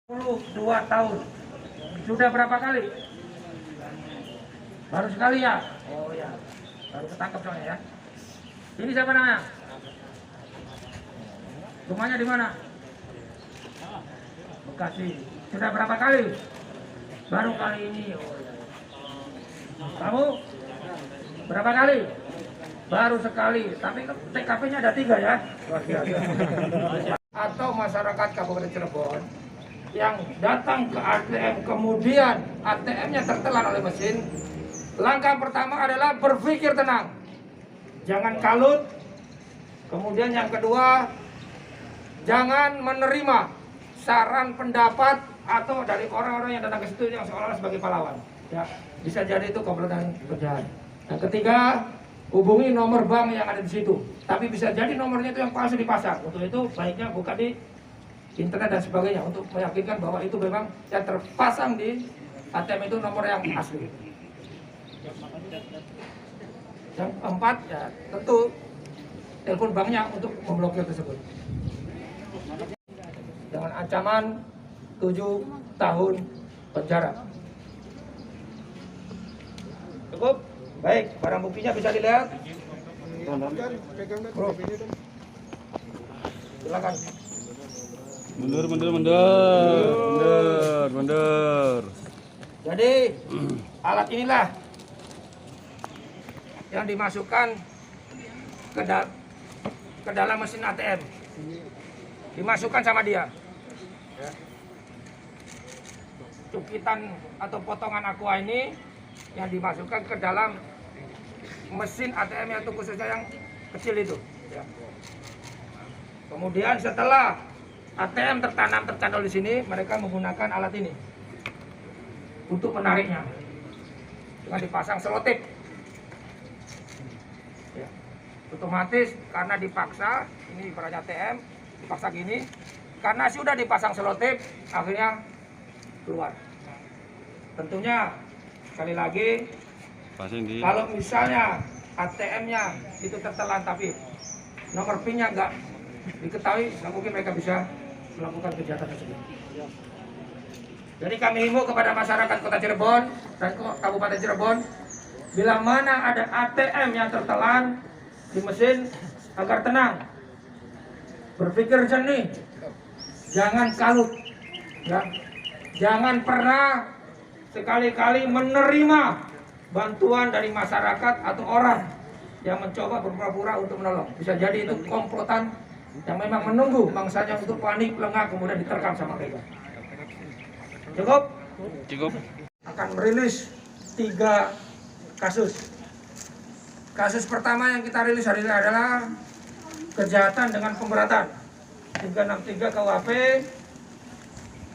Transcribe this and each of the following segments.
2 tahun. Sudah berapa kali? Baru sekali ya? Oh ya, baru ketangkep soalnya ya. Ini siapa namanya? Rumahnya di mana? Bekasi. Sudah berapa kali? Baru kali ini. Oh ya. Kamu berapa kali? Baru sekali. Tapi TKP-nya ada 3 ya. Atau masyarakat Kabupaten Cirebon yang datang ke ATM kemudian ATM-nya tertelan oleh mesin, langkah pertama adalah berpikir tenang, jangan kalut. Kemudian yang kedua, jangan menerima saran pendapat atau dari orang-orang yang datang ke situ yang seolah-olah sebagai pahlawan. Ya, bisa jadi itu komplotan penjahat. Yang ketiga, hubungi nomor bank yang ada di situ. Tapi bisa jadi nomornya itu yang palsu dipasang. Untuk itu baiknya buka di internet dan sebagainya untuk meyakinkan bahwa itu memang yang terpasang di ATM itu nomor yang asli. Yang keempat, ya tentu telepon banknya untuk memblokir tersebut. Dengan ancaman 7 tahun penjara. Cukup? Baik, barang buktinya bisa dilihat. Bro, silakan. Mundur. Jadi alat inilah yang dimasukkan ke dalam mesin ATM. Dimasukkan sama dia. Cukitan atau potongan aqua ini yang dimasukkan ke dalam mesin ATM itu khususnya yang kecil itu. Kemudian setelah ATM tercantol di sini, mereka menggunakan alat ini untuk menariknya dengan dipasang selotip. Ya. Otomatis karena dipaksa, ini ibaratnya ATM dipaksa gini, karena sudah dipasang selotip, akhirnya keluar. Tentunya sekali lagi, kalau misalnya ATM-nya itu tertelan tapi nomor PIN-nya nggak diketahui, nggak mungkin mereka bisa melakukan kejahatan tersebut. Jadi kami himbau kepada masyarakat Kota Cirebon dan Kabupaten Cirebon, bila mana ada ATM yang tertelan di mesin, agar tenang, berpikir jernih, jangan kalut, ya. Jangan pernah sekali-kali menerima bantuan dari masyarakat atau orang yang mencoba berpura-pura untuk menolong. Bisa jadi itu komplotan yang memang menunggu mangsanya untuk panik, lengah, kemudian diterkam sama mereka. Cukup? Akan merilis 3 kasus. Kasus pertama yang kita rilis hari ini adalah kejahatan dengan pemberatan 363 KUHP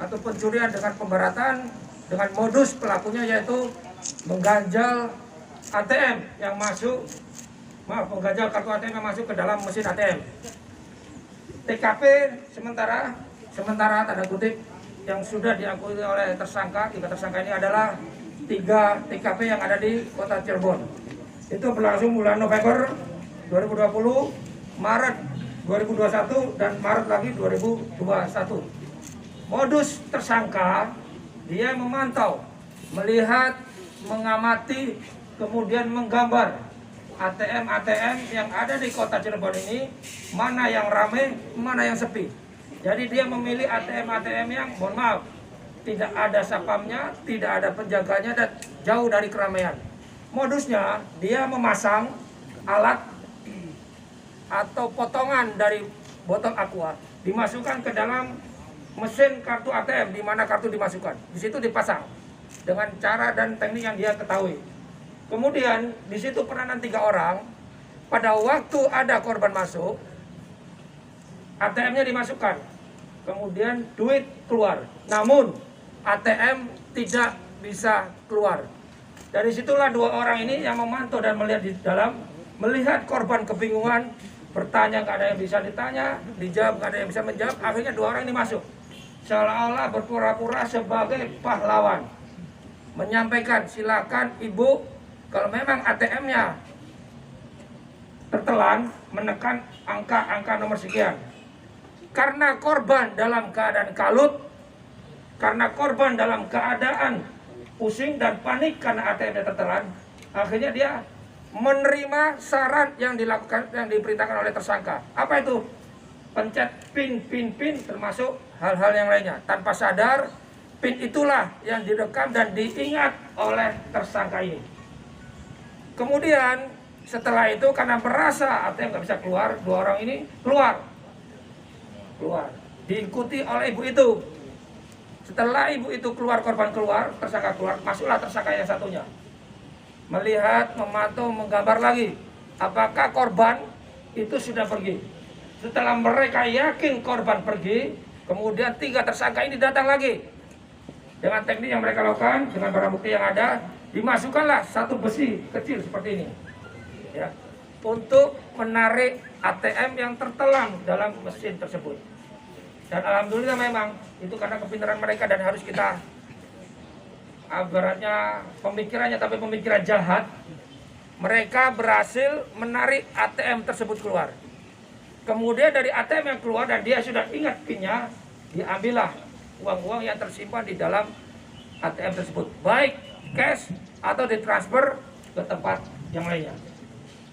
atau pencurian dengan pemberatan dengan modus pelakunya yaitu mengganjal ATM yang masuk, mengganjal kartu ATM yang masuk ke dalam mesin ATM. TKP sementara tanda kutip yang sudah diakui oleh tersangka, 3 tersangka ini adalah 3 TKP yang ada di Kota Cirebon. Itu berlangsung bulan November 2020, Maret 2021 dan Maret lagi 2021. Modus tersangka, dia memantau, melihat, mengamati, kemudian menggambar ATM yang ada di Kota Cirebon ini, mana yang ramai, mana yang sepi. Jadi dia memilih ATM yang, mohon maaf, tidak ada satpamnya, tidak ada penjaganya dan jauh dari keramaian. Modusnya, dia memasang alat atau potongan dari botol aqua, dimasukkan ke dalam mesin kartu ATM di mana kartu dimasukkan. Di situ dipasang dengan cara dan teknik yang dia ketahui. Kemudian di situ peranan 3 orang. Pada waktu ada korban masuk, ATM-nya dimasukkan, kemudian duit keluar. Namun ATM tidak bisa keluar. Dari situlah 2 orang ini yang memantau dan melihat di dalam, melihat korban kebingungan, bertanya nggak ada yang bisa ditanya, dijawab nggak ada yang bisa menjawab. Akhirnya 2 orang ini masuk, seolah-olah berpura-pura sebagai pahlawan, menyampaikan, silakan ibu, kalau memang ATM-nya tertelan, menekan angka nomor sekian. Karena korban dalam keadaan kalut, karena korban dalam keadaan pusing dan panik karena ATM-nya tertelan, akhirnya dia menerima saran yang diperintahkan oleh tersangka. Apa itu? Pencet pin, termasuk hal-hal yang lainnya. Tanpa sadar, pin itulah yang direkam dan diingat oleh tersangka ini. Kemudian setelah itu karena merasa ATM nggak bisa keluar, dua orang ini keluar, diikuti oleh ibu itu. Setelah ibu itu keluar, korban keluar, tersangka keluar, masuklah tersangka yang satunya. Melihat, memantau, menggambar lagi apakah korban itu sudah pergi. Setelah mereka yakin korban pergi, kemudian 3 tersangka ini datang lagi. Dengan teknik yang mereka lakukan, dengan barang bukti yang ada, dimasukkanlah satu besi kecil seperti ini, ya, untuk menarik ATM yang tertelan dalam mesin tersebut. Dan alhamdulillah memang itu karena kepintaran mereka dan harus kita ibaratnya pemikirannya, tapi pemikiran jahat, mereka berhasil menarik ATM tersebut keluar. Kemudian dari ATM yang keluar dan dia sudah ingat pinnya, diambillah uang-uang yang tersimpan di dalam ATM tersebut, baik cash atau ditransfer ke tempat yang lainnya.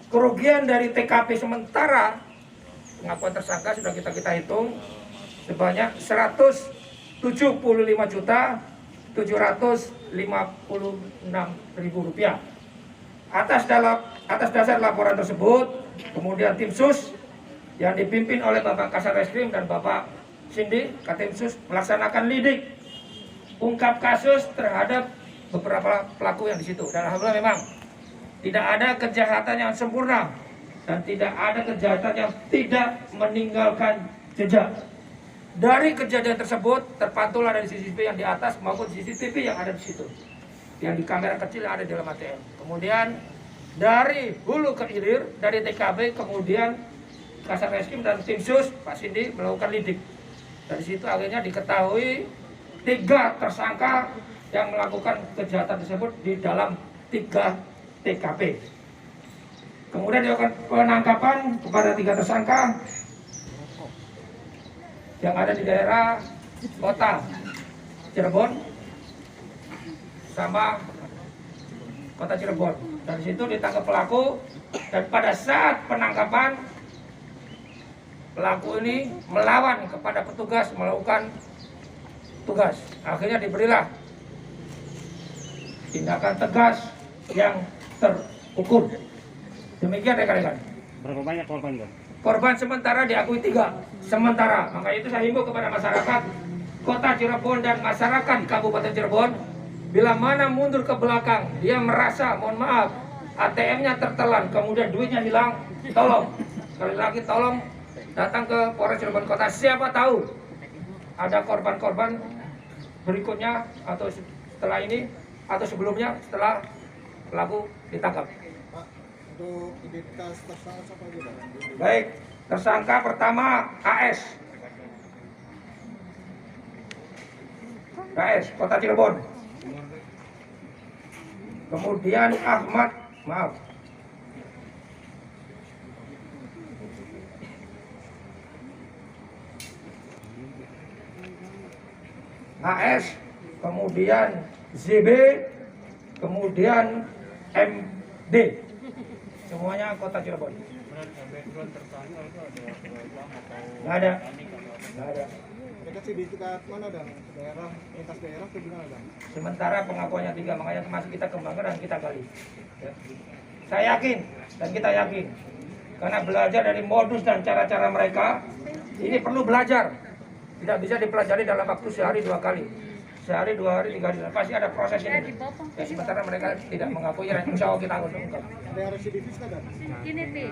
Kerugian dari TKP sementara pengakuan tersangka sudah kita hitung sebanyak Rp107.5.756.000. Atas dasar laporan tersebut, kemudian tim sus yang dipimpin oleh Bapak Kasarreskrim dan Bapak Sindi Katimsus melaksanakan lidik ungkap kasus terhadap beberapa pelaku yang di situ. Dan alhamdulillah memang tidak ada kejahatan yang sempurna dan tidak ada kejahatan yang tidak meninggalkan jejak. Dari kejadian tersebut terpantullah dari CCTV yang di atas maupun CCTV yang ada di situ, yang di kamera kecil yang ada di dalam ATM. Kemudian dari hulu ke hilir, dari TKP, kemudian Kasarreskrim dan tim sus Pak Sindi melakukan lidik. Dari situ akhirnya diketahui 3 tersangka yang melakukan kejahatan tersebut di dalam 3 TKP. Kemudian dilakukan penangkapan kepada 3 tersangka yang ada di daerah kota Cirebon sama kota Cirebon. Dari situ ditangkap pelaku dan pada saat penangkapan pelaku ini melawan kepada petugas melakukan tugas. Akhirnya diberilah tindakan tegas yang terukur. Demikian rekan-rekan. Berapa banyak korban, Bang? Korban sementara diakui 3. Sementara, maka itu saya himbau kepada masyarakat Kota Cirebon dan masyarakat Kabupaten Cirebon, bila mana mundur ke belakang, dia merasa, mohon maaf, ATM-nya tertelan, kemudian duitnya hilang, tolong, sekali lagi tolong datang ke Polres Cirebon Kota. Siapa tahu ada korban-korban berikutnya atau setelah ini atau sebelumnya setelah pelaku ditangkap. Untuk identitas tersangka siapa aja, Pak? Baik, tersangka pertama AS, Kota Cirebon. Kemudian Ahmad, maaf, AS, kemudian ZB, kemudian MD. Semuanya Kota Cirebon. Nggak ada. Mereka sih di tingkat mana, Dan? Daerah, lintas daerah atau gimana, Dan? Sementara pengakuannya 3, makanya masih kita kembangkan dan kita gali. Ya. Saya yakin dan kita yakin karena belajar dari modus dan cara-cara mereka, ini perlu belajar. Tidak bisa dipelajari dalam waktu sehari 2 kali. Sehari, 2 hari, 3 hari, pasti ada proses ini. Ya, sementara mereka tidak mengakui, insya Allah kita akan ungkap. Ada yang residivis nggak, Dan? Ini, Pi.